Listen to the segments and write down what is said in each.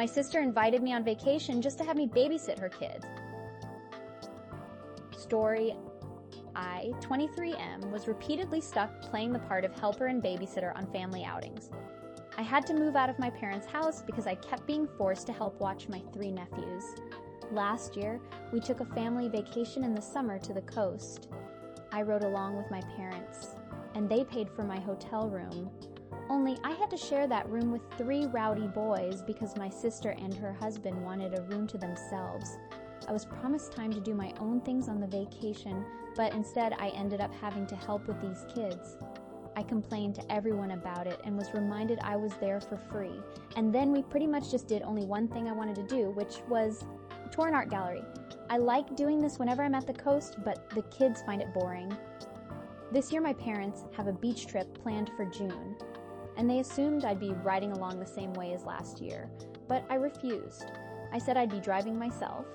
My sister invited me on vacation just to have me babysit her kids. Story I, 23M, was repeatedly stuck playing the part of helper and babysitter on family outings. I had to move out of my parents' house because I kept being forced to help watch my 3 nephews. Last year, we took a family vacation in the summer to the coast. I rode along with my parents, and they paid for my hotel room. Only I had to share that room with 3 rowdy boys because my sister and her husband wanted a room to themselves. I was promised time to do my own things on the vacation, but instead I ended up having to help with these kids. I complained to everyone about it and was reminded I was there for free. And then we pretty much just did only one thing I wanted to do, which was tour an art gallery. I like doing this whenever I'm at the coast, but the kids find it boring. This year my parents have a beach trip planned for June, and they assumed I'd be riding along the same way as last year, but I refused. I said I'd be driving myself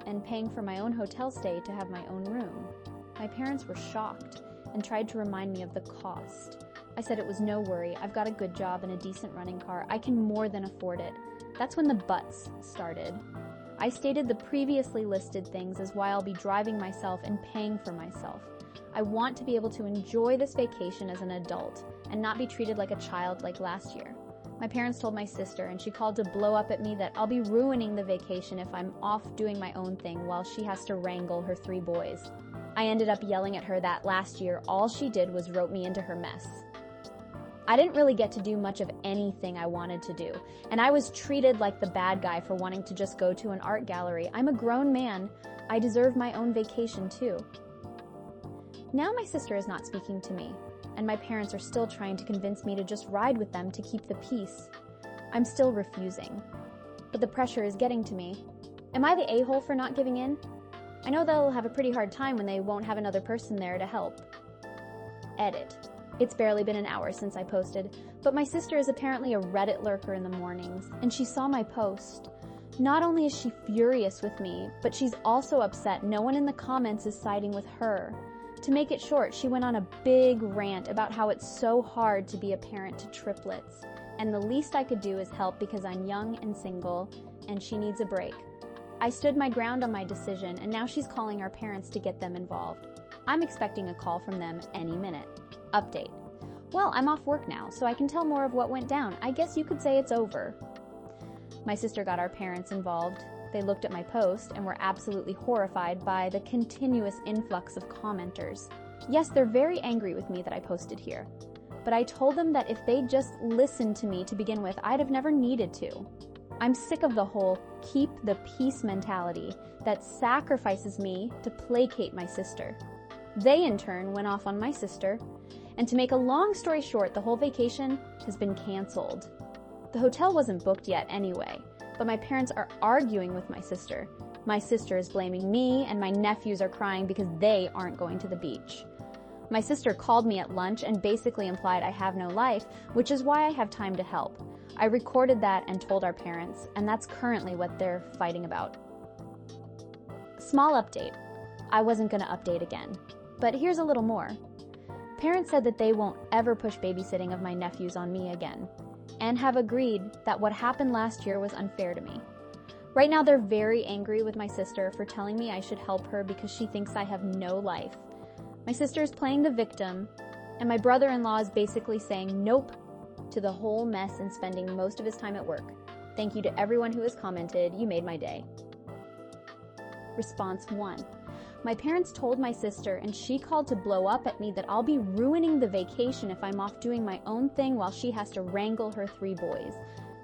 and paying for my own hotel stay to have my own room. My parents were shocked and tried to remind me of the cost. I said it was no worry, I've got a good job and a decent running car, I can more than afford it. That's when the buts started. I stated the previously listed things as why I'll be driving myself and paying for myself. I want to be able to enjoy this vacation as an adult and not be treated like a child like last year. My parents told my sister, and she called to blow up at me that I'll be ruining the vacation if I'm off doing my own thing while she has to wrangle her 3 boys. I ended up yelling at her that last year all she did was rope me into her mess. I didn't really get to do much of anything I wanted to do, and I was treated like the bad guy for wanting to just go to an art gallery. I'm a grown man. I deserve my own vacation too. Now my sister is not speaking to me, and my parents are still trying to convince me to just ride with them to keep the peace. I'm still refusing, but the pressure is getting to me. Am I the a-hole for not giving in? I know they'll have a pretty hard time when they won't have another person there to help. Edit. It's barely been an hour since I posted, but my sister is apparently a Reddit lurker in the mornings, and she saw my post. Not only is she furious with me, but she's also upset no one in the comments is siding with her. To make it short, she went on a big rant about how it's so hard to be a parent to triplets, and the least I could do is help because I'm young and single, and she needs a break. I stood my ground on my decision, and now she's calling our parents to get them involved. I'm expecting a call from them any minute. Update. Well, I'm off work now, so I can tell more of what went down. I guess you could say it's over. My sister got our parents involved. They looked at my post and were absolutely horrified by the continuous influx of commenters. Yes, they're very angry with me that I posted here, but I told them that if they'd just listened to me to begin with, I'd have never needed to. I'm sick of the whole keep the peace mentality that sacrifices me to placate my sister. They, in turn, went off on my sister, and to make a long story short, the whole vacation has been canceled. The hotel wasn't booked yet anyway, but my parents are arguing with my sister. My sister is blaming me, and my nephews are crying because they aren't going to the beach. My sister called me at lunch and basically implied I have no life, which is why I have time to help. I recorded that and told our parents, and that's currently what they're fighting about. Small update. I wasn't going to update again, but here's a little more. Parents said that they won't ever push babysitting of my nephews on me again, and have agreed that what happened last year was unfair to me. Right now they're very angry with my sister for telling me I should help her because she thinks I have no life. My sister is playing the victim, and my brother-in-law is basically saying nope to the whole mess and spending most of his time at work. Thank you to everyone who has commented. You made my day. Response 1. My parents told my sister, and she called to blow up at me that I'll be ruining the vacation if I'm off doing my own thing while she has to wrangle her 3 boys.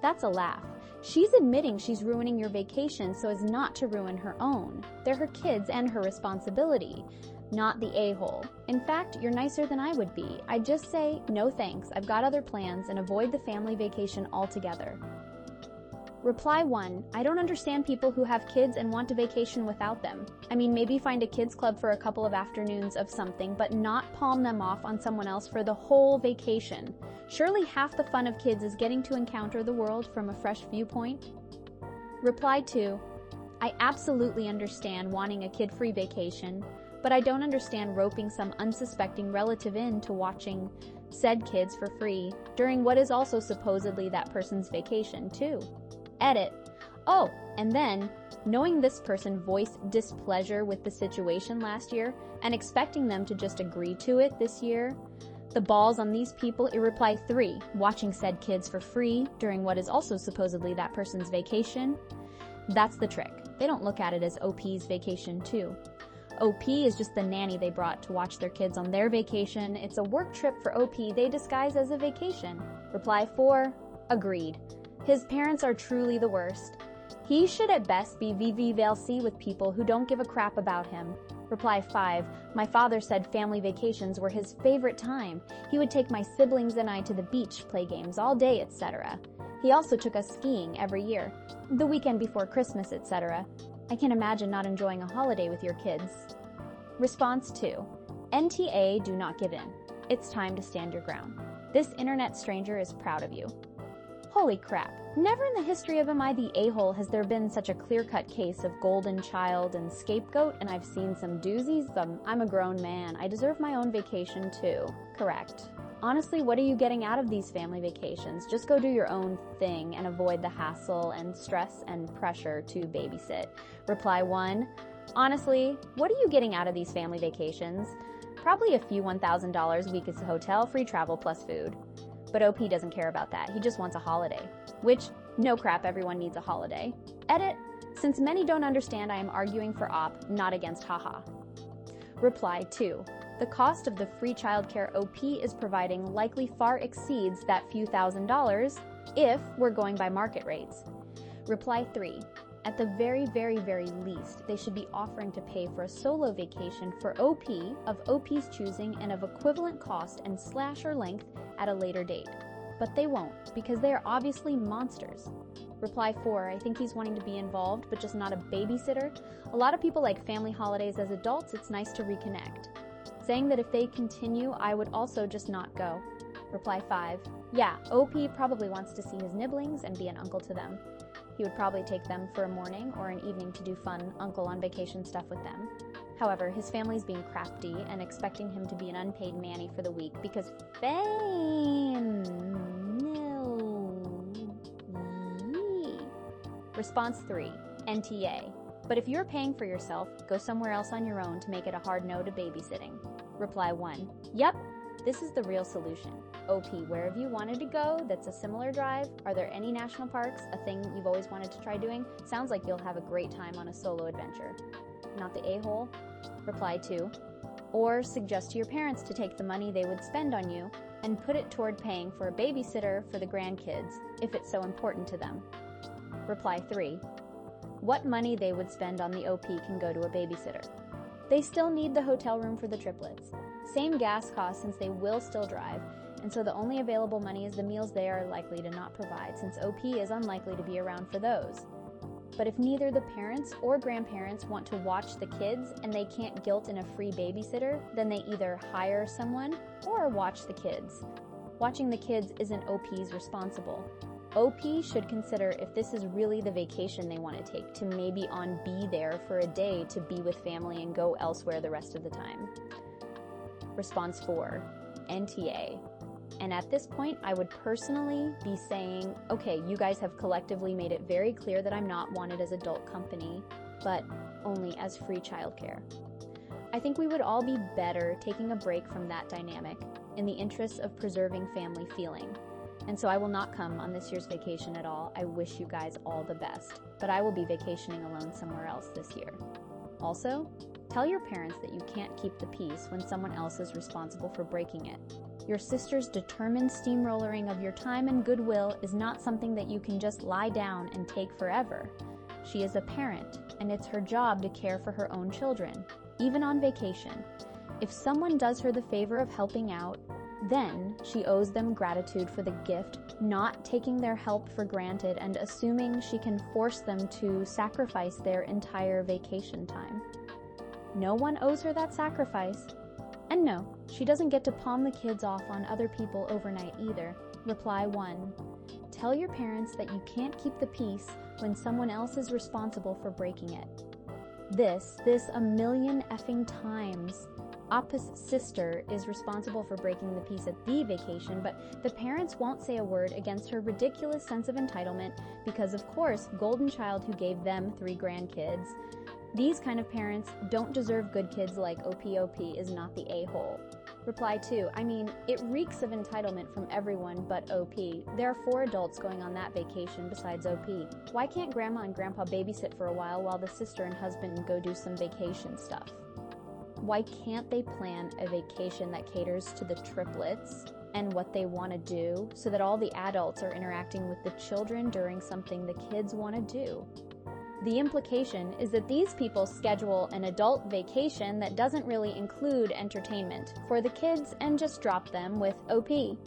That's a laugh. She's admitting she's ruining your vacation so as not to ruin her own. They're her kids and her responsibility, not the a-hole. In fact, you're nicer than I would be. I'd just say, no thanks, I've got other plans, and avoid the family vacation altogether. Reply 1. I don't understand people who have kids and want to vacation without them. I mean, maybe find a kids club for a couple of afternoons of something, but not palm them off on someone else for the whole vacation. Surely half the fun of kids is getting to encounter the world from a fresh viewpoint. Reply 2. I absolutely understand wanting a kid-free vacation, but I don't understand roping some unsuspecting relative into watching said kids for free during what is also supposedly that person's vacation, too. Edit. Oh, and then, knowing this person voiced displeasure with the situation last year and expecting them to just agree to it this year, the balls on these people in reply 3, watching said kids for free during what is also supposedly that person's vacation. That's the trick. They don't look at it as OP's vacation too. OP is just the nanny they brought to watch their kids on their vacation. It's a work trip for OP they disguise as a vacation. Reply 4, agreed. His parents are truly the worst. He should at best be VVVLC with people who don't give a crap about him. Reply 5, my father said family vacations were his favorite time. He would take my siblings and I to the beach, play games all day, etc. He also took us skiing every year, the weekend before Christmas, etc. I can imagine not enjoying a holiday with your kids. Response 2, NTA, do not give in. It's time to stand your ground. This internet stranger is proud of you. Holy crap. Never in the history of Am I the A-hole has there been such a clear-cut case of golden child and scapegoat, and I've seen some doozies. I'm a grown man. I deserve my own vacation too. Correct. Honestly, what are you getting out of these family vacations? Just go do your own thing and avoid the hassle and stress and pressure to babysit. Reply 1, honestly, what are you getting out of these family vacations? Probably a few $1,000 a week at the hotel, free travel plus food. But OP doesn't care about that. He just wants a holiday. Which, no crap, everyone needs a holiday. Edit, since many don't understand, I am arguing for OP, not against haha. Reply 2, the cost of the free childcare OP is providing likely far exceeds that few $1,000s if we're going by market rates. Reply 3, at the very, very, very least, they should be offering to pay for a solo vacation for OP of OP's choosing and of equivalent cost and slasher length at a later date. But they won't, because they are obviously monsters. Reply 4, I think he's wanting to be involved, but just not a babysitter. A lot of people like family holidays as adults. It's nice to reconnect. Saying that if they continue, I would also just not go. Reply 5, yeah, OP probably wants to see his nibblings and be an uncle to them. He would probably take them for a morning or an evening to do fun uncle on vacation stuff with them. However, his family's being crafty and expecting him to be an unpaid nanny for the week because fame. Response 3, NTA. But if you're paying for yourself, go somewhere else on your own to make it a hard no to babysitting. Reply 1, yep, this is the real solution. OP, where have you wanted to go that's a similar drive? Are there any national parks, a thing you've always wanted to try doing? Sounds like you'll have a great time on a solo adventure. Not the a-hole? Reply 2, or suggest to your parents to take the money they would spend on you and put it toward paying for a babysitter for the grandkids, if it's so important to them. Reply 3, what money they would spend on the OP can go to a babysitter. They still need the hotel room for the triplets. Same gas costs since they will still drive, and so the only available money is the meals they are likely to not provide, since OP is unlikely to be around for those. But if neither the parents or grandparents want to watch the kids and they can't guilt in a free babysitter, then they either hire someone or watch the kids. Watching the kids isn't OP's responsible. OP should consider if this is really the vacation they want to take, to maybe be there for a day to be with family and go elsewhere the rest of the time. Response 4, NTA. And at this point, I would personally be saying, okay, you guys have collectively made it very clear that I'm not wanted as adult company, but only as free childcare. I think we would all be better taking a break from that dynamic in the interest of preserving family feeling. And so I will not come on this year's vacation at all. I wish you guys all the best, but I will be vacationing alone somewhere else this year. Also, tell your parents that you can't keep the peace when someone else is responsible for breaking it. Your sister's determined steamrollering of your time and goodwill is not something that you can just lie down and take forever. She is a parent, and it's her job to care for her own children, even on vacation. If someone does her the favor of helping out, then she owes them gratitude for the gift, not taking their help for granted and assuming she can force them to sacrifice their entire vacation time. No one owes her that sacrifice. And no, she doesn't get to palm the kids off on other people overnight either. Reply 1. Tell your parents that you can't keep the peace when someone else is responsible for breaking it. This a million effing times. Op's sister is responsible for breaking the peace at the vacation, but the parents won't say a word against her ridiculous sense of entitlement because, of course, golden child who gave them 3 grandkids. These kind of parents don't deserve good kids like OP is not the a-hole. Reply 2, I mean, it reeks of entitlement from everyone but OP. There are 4 adults going on that vacation besides OP. Why can't grandma and grandpa babysit for a while the sister and husband go do some vacation stuff? Why can't they plan a vacation that caters to the triplets and what they want to do so that all the adults are interacting with the children during something the kids want to do? The implication is that these people schedule an adult vacation that doesn't really include entertainment for the kids and just drop them with OP.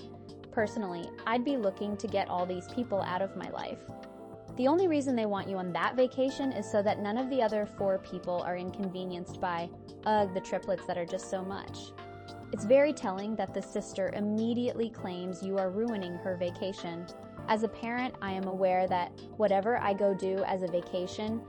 Personally, I'd be looking to get all these people out of my life. The only reason they want you on that vacation is so that none of the other 4 people are inconvenienced by, the triplets that are just so much. It's very telling that the sister immediately claims you are ruining her vacation. As a parent, I am aware that whatever I go do as a vacation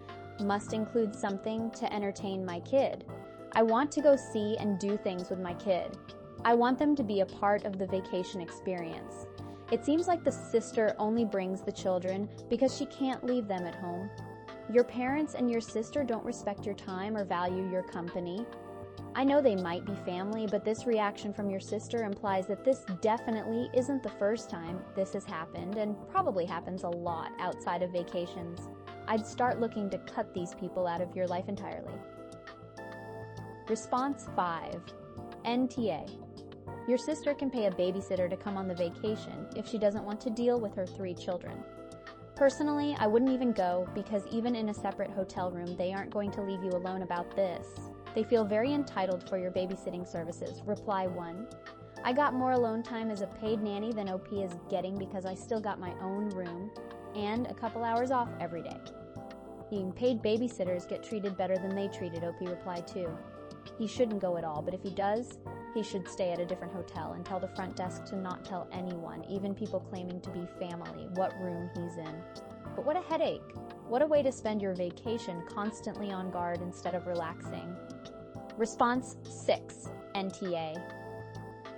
must include something to entertain my kid. I want to go see and do things with my kid. I want them to be a part of the vacation experience. It seems like the sister only brings the children because she can't leave them at home. Your parents and your sister don't respect your time or value your company. I know they might be family, but this reaction from your sister implies that this definitely isn't the first time this has happened and probably happens a lot outside of vacations. I'd start looking to cut these people out of your life entirely. Response 5. NTA. Your sister can pay a babysitter to come on the vacation if she doesn't want to deal with her 3 children. Personally, I wouldn't even go because even in a separate hotel room, they aren't going to leave you alone about this. They feel very entitled for your babysitting services. Reply 1. I got more alone time as a paid nanny than OP is getting because I still got my own room and a couple hours off every day. Being paid babysitters get treated better than they treated, OP replied 2. He shouldn't go at all, but if he does, he should stay at a different hotel and tell the front desk to not tell anyone, even people claiming to be family, what room he's in. But what a headache. What a way to spend your vacation constantly on guard instead of relaxing. Response 6. NTA.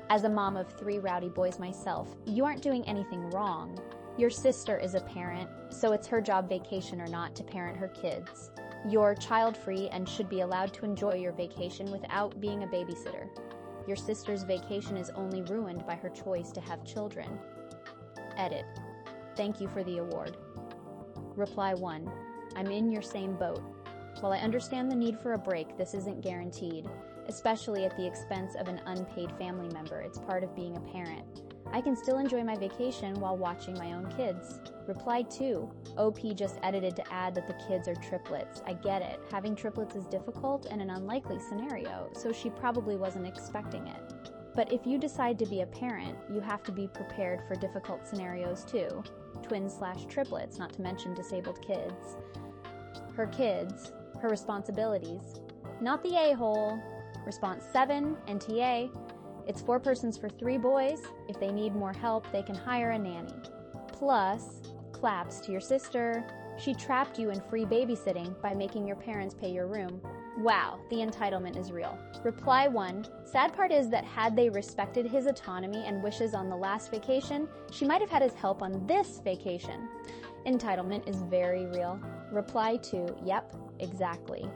As a mom of 3 rowdy boys myself, you aren't doing anything wrong. Your sister is a parent, so it's her job, vacation or not, to parent her kids. You're child-free and should be allowed to enjoy your vacation without being a babysitter. Your sister's vacation is only ruined by her choice to have children. Edit. Thank you for the award. Reply 1. I'm in your same boat. While I understand the need for a break, this isn't guaranteed, especially at the expense of an unpaid family member. It's part of being a parent. I can still enjoy my vacation while watching my own kids. Reply 2. OP just edited to add that the kids are triplets. I get it. Having triplets is difficult and an unlikely scenario, so she probably wasn't expecting it. But if you decide to be a parent, you have to be prepared for difficult scenarios too. Twins/triplets, not to mention disabled kids. Her kids, her responsibilities. Not the a-hole. Response 7, NTA. It's 4 persons for 3 boys. If they need more help, they can hire a nanny. Plus, claps to your sister. She trapped you in free babysitting by making your parents pay your room. Wow, the entitlement is real. Reply 1. Sad part is that had they respected his autonomy and wishes on the last vacation, she might have had his help on this vacation. Entitlement is very real. Reply 2. Yep, exactly.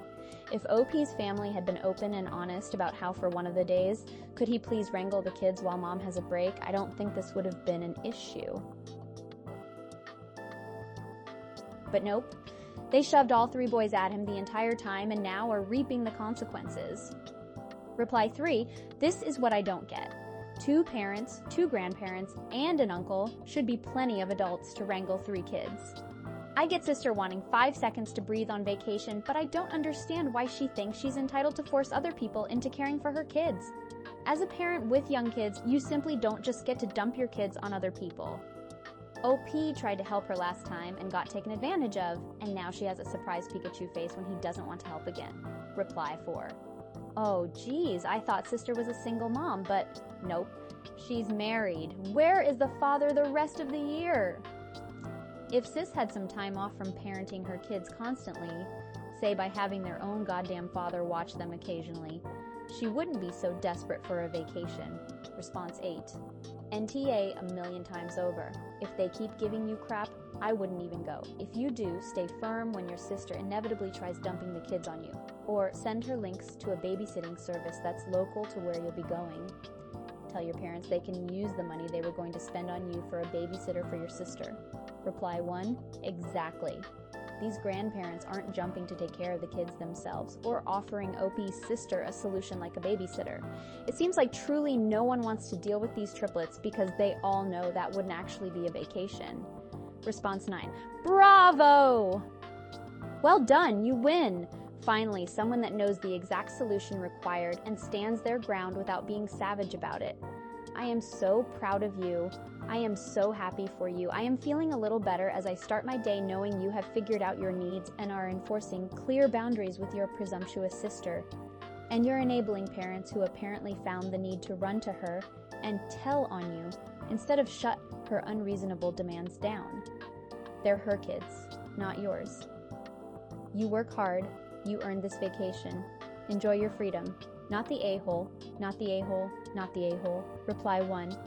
If OP's family had been open and honest about how for one of the days, could he please wrangle the kids while mom has a break, I don't think this would have been an issue. But nope. They shoved all 3 boys at him the entire time and now are reaping the consequences. Reply 3. This is what I don't get. 2 parents, 2 grandparents, and an uncle should be plenty of adults to wrangle 3 kids. I get sister wanting 5 seconds to breathe on vacation, but I don't understand why she thinks she's entitled to force other people into caring for her kids. As a parent with young kids, you simply don't just get to dump your kids on other people. OP tried to help her last time and got taken advantage of, and now she has a surprise Pikachu face when he doesn't want to help again. Reply 4. Oh geez, I thought sister was a single mom, but nope, she's married. Where is the father the rest of the year? If sis had some time off from parenting her kids constantly, say by having their own goddamn father watch them occasionally, She wouldn't be so desperate for a vacation. Response 8. NTA a million times over. If they keep giving you crap, I wouldn't even go. If you do, stay firm when your sister inevitably tries dumping the kids on you. Or send her links to a babysitting service that's local to where you'll be going. Tell your parents they can use the money they were going to spend on you for a babysitter for your sister. Reply 1. Exactly. These grandparents aren't jumping to take care of the kids themselves or offering OP's sister a solution like a babysitter. It seems like truly no one wants to deal with these triplets because they all know that wouldn't actually be a vacation. Response 9. Bravo! Well done, you win! Finally, someone that knows the exact solution required and stands their ground without being savage about it. I am so proud of you. I am so happy for you. I am feeling a little better as I start my day knowing you have figured out your needs and are enforcing clear boundaries with your presumptuous sister. And you're enabling parents who apparently found the need to run to her and tell on you instead of shut her unreasonable demands down. They're her kids, not yours. You work hard. You earned this vacation. Enjoy your freedom. Not the a-hole, not the a-hole, not the a-hole. Reply 1.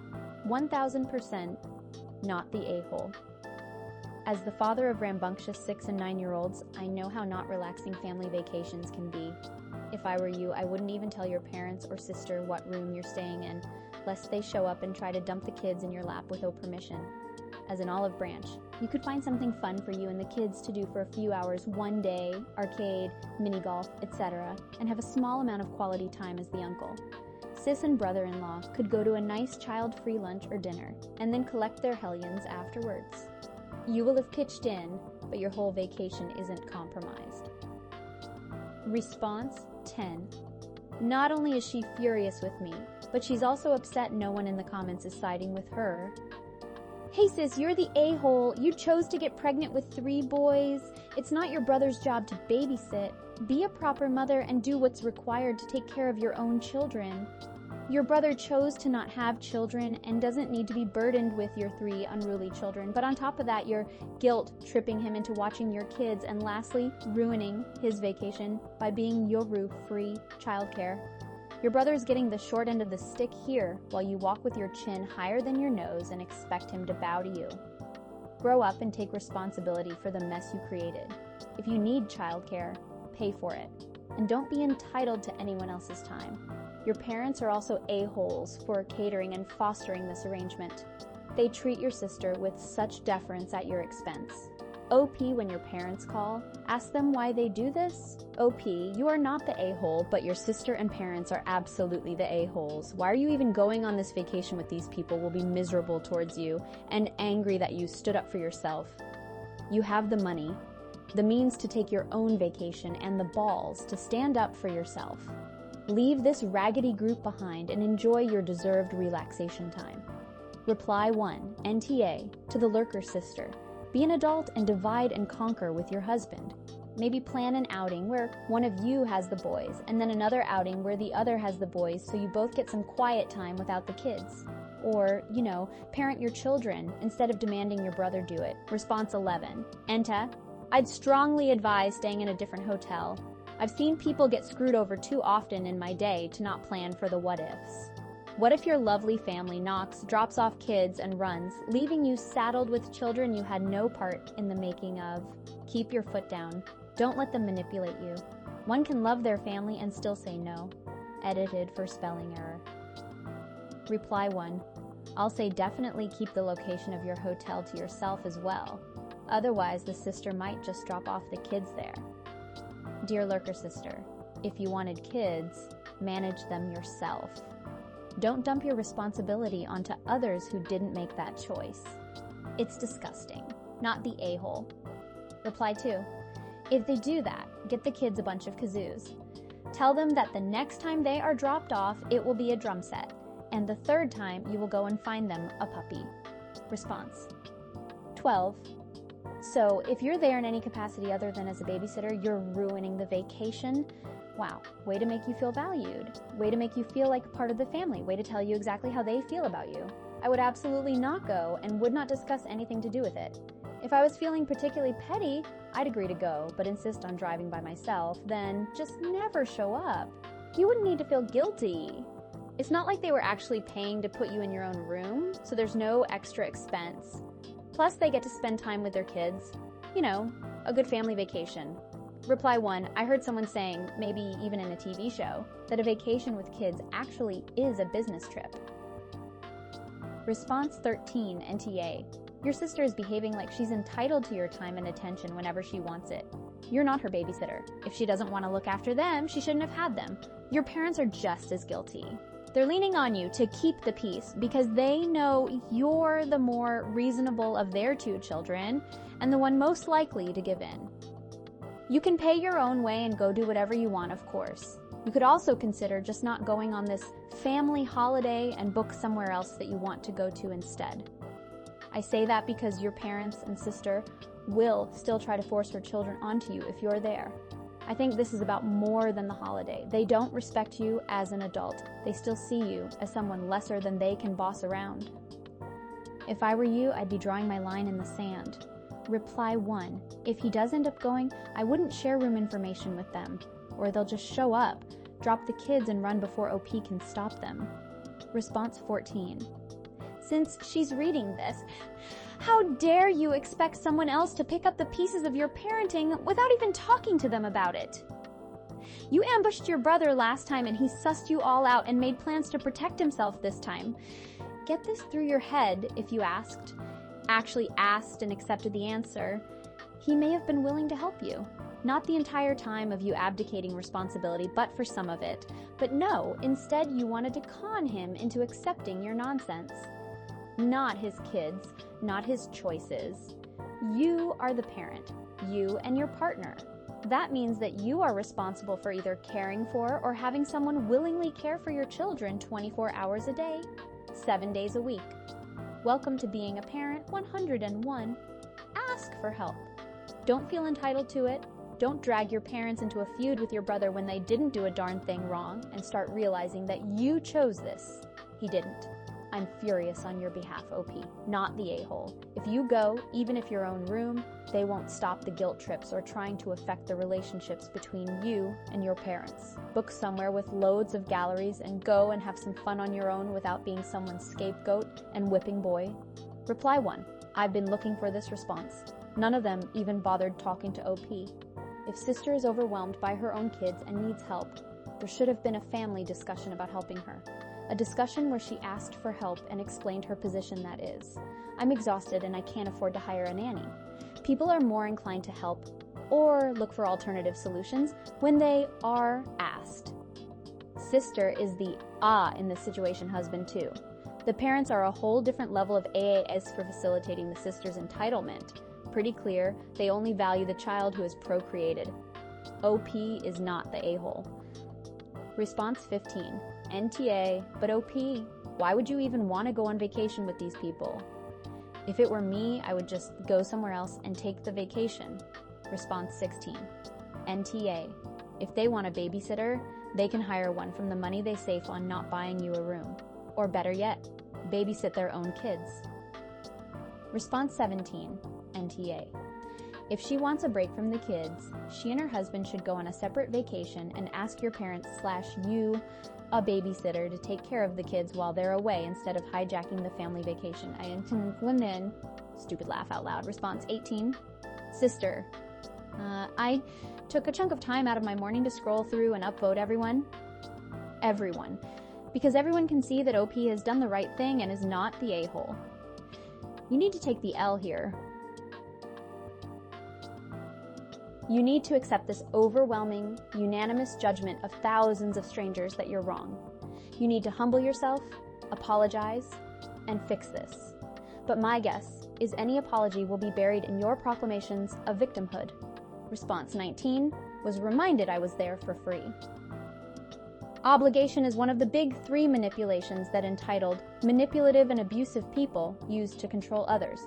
1000% not the a-hole. As the father of rambunctious 6 and 9-year-olds, I know how not relaxing family vacations can be. If I were you, I wouldn't even tell your parents or sister what room you're staying in, lest they show up and try to dump the kids in your lap without permission. As an olive branch, you could find something fun for you and the kids to do for a few hours one day, arcade, mini golf, etc., and have a small amount of quality time as the uncle. Sis and brother-in-law could go to a nice child-free lunch or dinner, and then collect their hellions afterwards. You will have pitched in, but your whole vacation isn't compromised. Response 10. Not only is she furious with me, but she's also upset no one in the comments is siding with her. Hey sis, you're the a-hole. You chose to get pregnant with 3 boys. It's not your brother's job to babysit. Be a proper mother and do what's required to take care of your own children. Your brother chose to not have children and doesn't need to be burdened with your 3 unruly children. But on top of that, you're guilt-tripping him into watching your kids and lastly, ruining his vacation by being Yoru-free childcare. Your brother is getting the short end of the stick here while you walk with your chin higher than your nose and expect him to bow to you. Grow up and take responsibility for the mess you created. If you need childcare, pay for it. And don't be entitled to anyone else's time. Your parents are also a-holes for catering and fostering this arrangement. They treat your sister with such deference at your expense. OP, when your parents call, ask them why they do this. OP, you are not the a-hole, but your sister and parents are absolutely the a-holes. Why are you even going on this vacation with these people will be miserable towards you and angry that you stood up for yourself. You have the money, the means to take your own vacation, and the balls to stand up for yourself. Leave this raggedy group behind and enjoy your deserved relaxation time. Reply 1, NTA, to the lurker sister. Be an adult and divide and conquer with your husband. Maybe plan an outing where one of you has the boys, and then another outing where the other has the boys so you both get some quiet time without the kids. Or, parent your children instead of demanding your brother do it. Response 11. Enta, I'd strongly advise staying in a different hotel. I've seen people get screwed over too often in my day to not plan for the what-ifs. What if your lovely family drops off kids and runs, leaving you saddled with children you had no part in the making of? Keep your foot down. Don't let them manipulate you. One can love their family and still say no. Edited for spelling error. Reply 1. I'll say definitely keep the location of your hotel to yourself as well. Otherwise, the sister might just drop off the kids there. Dear lurker sister, if you wanted kids, manage them yourself. Don't dump your responsibility onto others who didn't make that choice. It's disgusting, not the a-hole. Reply 2. If they do that, get the kids a bunch of kazoos. Tell them that the next time they are dropped off, it will be a drum set, and the 3rd time you will go and find them a puppy. Response 12. So, if you're there in any capacity other than as a babysitter, you're ruining the vacation. Wow, way to make you feel valued. Way to make you feel like part of the family. Way to tell you exactly how they feel about you. I would absolutely not go and would not discuss anything to do with it. If I was feeling particularly petty, I'd agree to go, but insist on driving by myself, then just never show up. You wouldn't need to feel guilty. It's not like they were actually paying to put you in your own room, so there's no extra expense. Plus, they get to spend time with their kids. You know, a good family vacation. Reply 1, I heard someone saying, maybe even in a TV show, that a vacation with kids actually is a business trip. Response 13, NTA. Your sister is behaving like she's entitled to your time and attention whenever she wants it. You're not her babysitter. If she doesn't want to look after them, she shouldn't have had them. Your parents are just as guilty. They're leaning on you to keep the peace because they know you're the more reasonable of their two children and the one most likely to give in. You can pay your own way and go do whatever you want, of course. You could also consider just not going on this family holiday and book somewhere else that you want to go to instead. I say that because your parents and sister will still try to force her children onto you if you're there. I think this is about more than the holiday. They don't respect you as an adult. They still see you as someone lesser than they can boss around. If I were you, I'd be drawing my line in the sand. Reply 1. If he does end up going, I wouldn't share room information with them, or they'll just show up, drop the kids and run before OP can stop them. Response 14. Since she's reading this, how dare you expect someone else to pick up the pieces of your parenting without even talking to them about it? You ambushed your brother last time and he sussed you all out and made plans to protect himself this time. Get this through your head if you actually asked and accepted the answer. He may have been willing to help you. Not the entire time of you abdicating responsibility, but for some of it. But no, instead you wanted to con him into accepting your nonsense. Not his kids, not his choices. You are the parent, you and your partner. That means that you are responsible for either caring for or having someone willingly care for your children 24 hours a day, 7 days a week. Welcome to being a parent 101. Ask for help. Don't feel entitled to it. Don't drag your parents into a feud with your brother when they didn't do a darn thing wrong and start realizing that you chose this. He didn't. I'm furious on your behalf, OP, not the a-hole. If you go, even if your own room, they won't stop the guilt trips or trying to affect the relationships between you and your parents. Book somewhere with loads of galleries and go and have some fun on your own without being someone's scapegoat and whipping boy. Reply 1. I've been looking for this response. None of them even bothered talking to OP. If sister is overwhelmed by her own kids and needs help, there should have been a family discussion about helping her. A discussion where she asked for help and explained her position, that is. I'm exhausted and I can't afford to hire a nanny. People are more inclined to help or look for alternative solutions when they are asked. Sister is the in this situation husband too. The parents are a whole different level of AAS for facilitating the sister's entitlement. Pretty clear, they only value the child who is procreated. OP is not the a-hole. Response 15. NTA, but OP, why would you even want to go on vacation with these people? If it were me, I would just go somewhere else and take the vacation. Response 16. NTA, if they want a babysitter, they can hire one from the money they save on not buying you a room. Or better yet, babysit their own kids. Response 17. NTA. If she wants a break from the kids, she and her husband should go on a separate vacation and ask your parents / you, a babysitter, to take care of the kids while they're away instead of hijacking the family vacation. I intend women. Stupid laugh out loud. Response 18. Sister. I took a chunk of time out of my morning to scroll through and upvote everyone. Everyone. Because everyone can see that OP has done the right thing and is not the a-hole. You need to take the L here. You need to accept this overwhelming, unanimous judgment of thousands of strangers that you're wrong. You need to humble yourself, apologize, and fix this. But my guess is any apology will be buried in your proclamations of victimhood. Response 19 was reminded I was there for free. Obligation is one of the big 3 manipulations that entitled manipulative and abusive people use to control others.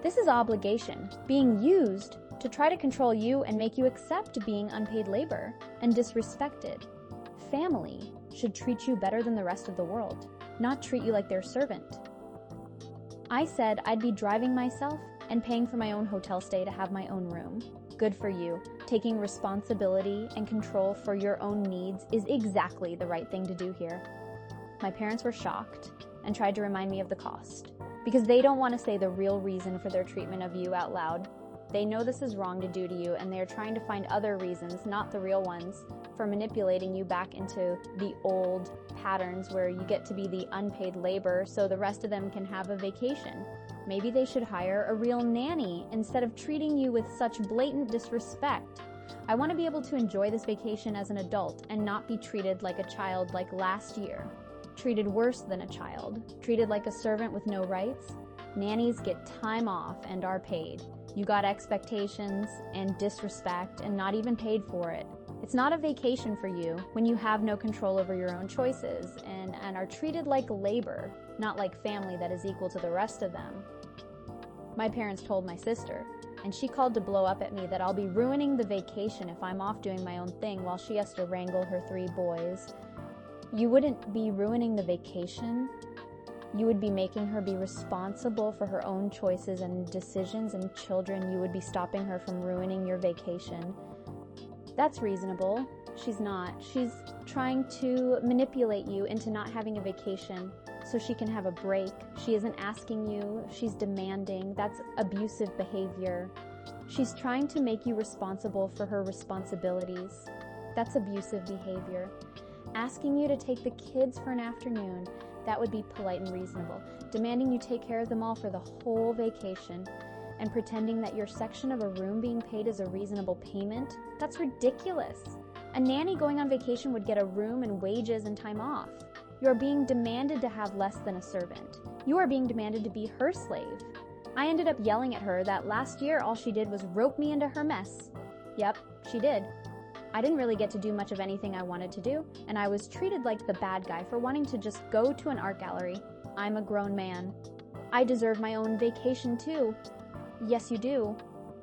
This is obligation, being used to try to control you and make you accept being unpaid labor and disrespected. Family should treat you better than the rest of the world, not treat you like their servant. I said I'd be driving myself and paying for my own hotel stay to have my own room. Good for you. Taking responsibility and control for your own needs is exactly the right thing to do here. My parents were shocked and tried to remind me of the cost, because they don't want to say the real reason for their treatment of you out loud. They know this is wrong to do to you, and they are trying to find other reasons, not the real ones, for manipulating you back into the old patterns where you get to be the unpaid labor so the rest of them can have a vacation. Maybe they should hire a real nanny instead of treating you with such blatant disrespect. I want to be able to enjoy this vacation as an adult and not be treated like a child like last year. Treated worse than a child. Treated like a servant with no rights. Nannies get time off and are paid. You got expectations and disrespect and not even paid for it. It's not a vacation for you when you have no control over your own choices and are treated like labor, not like family that is equal to the rest of them. My parents told my sister, and she called to blow up at me that I'll be ruining the vacation if I'm off doing my own thing while she has to wrangle her 3 boys. You wouldn't be ruining the vacation. You would be making her be responsible for her own choices and decisions, and children, you would be stopping her from ruining your vacation. That's reasonable. She's not. She's trying to manipulate you into not having a vacation so she can have a break. She isn't asking you. She's demanding. That's abusive behavior. She's trying to make you responsible for her responsibilities. That's abusive behavior. Asking you to take the kids for an afternoon, that would be polite and reasonable. Demanding you take care of them all for the whole vacation and pretending that your section of a room being paid is a reasonable payment, that's ridiculous. A nanny going on vacation would get a room and wages and time off. You are being demanded to have less than a servant. You are being demanded to be her slave. I ended up yelling at her that last year all she did was rope me into her mess. Yep, she did. I didn't really get to do much of anything I wanted to do, and I was treated like the bad guy for wanting to just go to an art gallery. I'm a grown man. I deserve my own vacation too. Yes, you do.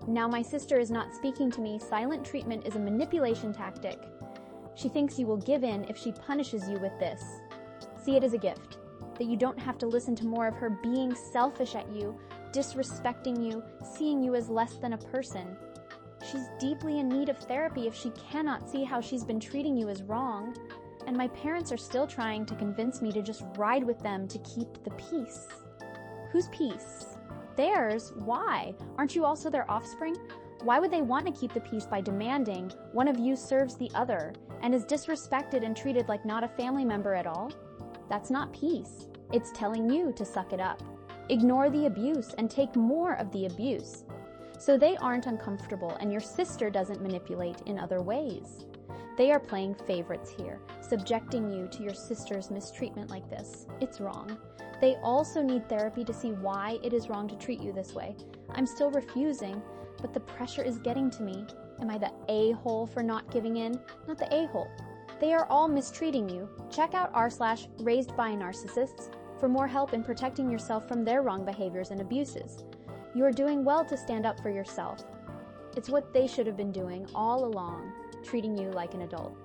Now my sister is not speaking to me. Silent treatment is a manipulation tactic. She thinks you will give in if she punishes you with this. See it as a gift, that you don't have to listen to more of her being selfish at you, disrespecting you, seeing you as less than a person. She's deeply in need of therapy if she cannot see how she's been treating you as wrong. And my parents are still trying to convince me to just ride with them to keep the peace. Whose peace? Theirs. Why? Aren't you also their offspring? Why would they want to keep the peace by demanding one of you serves the other and is disrespected and treated like not a family member at all? That's not peace. It's telling you to suck it up. Ignore the abuse and take more of the abuse. So they aren't uncomfortable and your sister doesn't manipulate in other ways. They are playing favorites here, subjecting you to your sister's mistreatment like this. It's wrong. They also need therapy to see why it is wrong to treat you this way. I'm still refusing, but the pressure is getting to me. Am I the a-hole for not giving in? Not the a-hole. They are all mistreating you. Check out r/raised by narcissists for more help in protecting yourself from their wrong behaviors and abuses. You are doing well to stand up for yourself. It's what they should have been doing all along, treating you like an adult.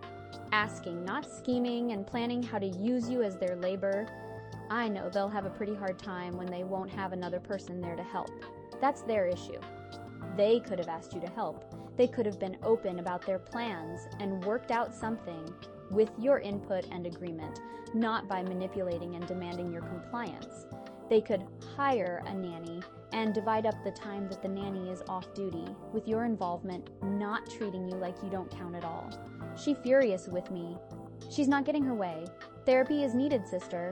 Asking, not scheming and planning how to use you as their labor. I know they'll have a pretty hard time when they won't have another person there to help. That's their issue. They could have asked you to help. They could have been open about their plans and worked out something with your input and agreement, not by manipulating and demanding your compliance. They could hire a nanny and divide up the time that the nanny is off duty with your involvement, not treating you like you don't count at all. She's furious with me. She's not getting her way. Therapy is needed, sister.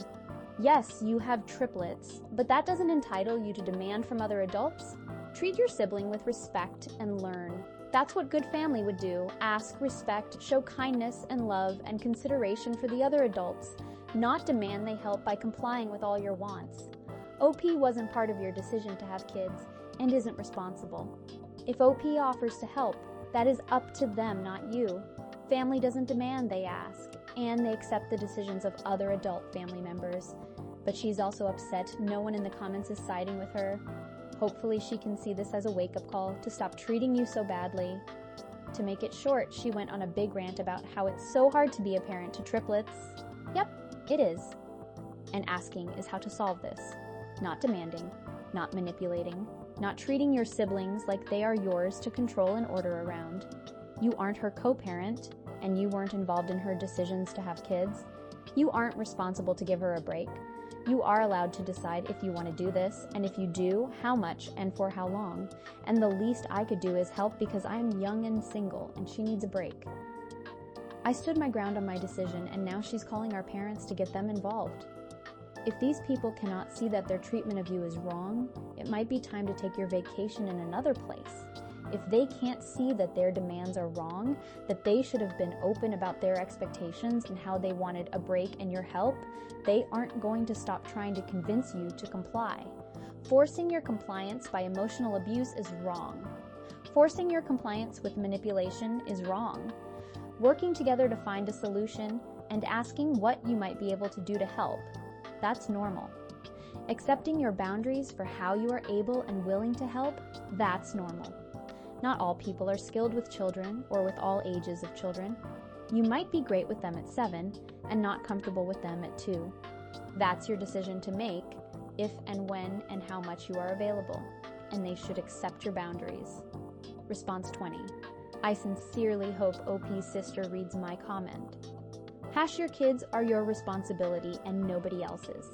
Yes, you have triplets, but that doesn't entitle you to demand from other adults. Treat your sibling with respect and learn. That's what good family would do. Ask, respect, show kindness and love and consideration for the other adults, not demand they help by complying with all your wants. OP wasn't part of your decision to have kids and isn't responsible. If OP offers to help, that is up to them, not you. Family doesn't demand, they ask, and they accept the decisions of other adult family members. But she's also upset no one in the comments is siding with her. Hopefully she can see this as a wake-up call to stop treating you so badly. To make it short, she went on a big rant about how it's so hard to be a parent to triplets. Yep, it is. And asking is how to solve this. Not demanding, not manipulating. Not treating your siblings like they are yours to control and order around. You aren't her co-parent, and you weren't involved in her decisions to have kids. You aren't responsible to give her a break. You are allowed to decide if you want to do this, and if you do, how much and for how long. And the least I could do is help because I am young and single, and she needs a break. I stood my ground on my decision, and now she's calling our parents to get them involved. If these people cannot see that their treatment of you is wrong, it might be time to take your vacation in another place. If they can't see that their demands are wrong, that they should have been open about their expectations and how they wanted a break and your help, they aren't going to stop trying to convince you to comply. Forcing your compliance by emotional abuse is wrong. Forcing your compliance with manipulation is wrong. Working together to find a solution and asking what you might be able to do to help, that's normal. Accepting your boundaries for how you are able and willing to help, that's normal. Not all people are skilled with children or with all ages of children. You might be great with them at 7 and not comfortable with them at 2. That's your decision to make, if and when and how much you are available, and they should accept your boundaries. Response 20. I sincerely hope OP's sister reads my comment. Your kids are your responsibility and nobody else's.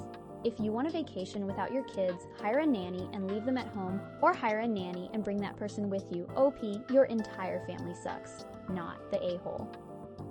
If you want a vacation without your kids, hire a nanny and leave them at home, or hire a nanny and bring that person with you. OP, your entire family sucks, not the a-hole.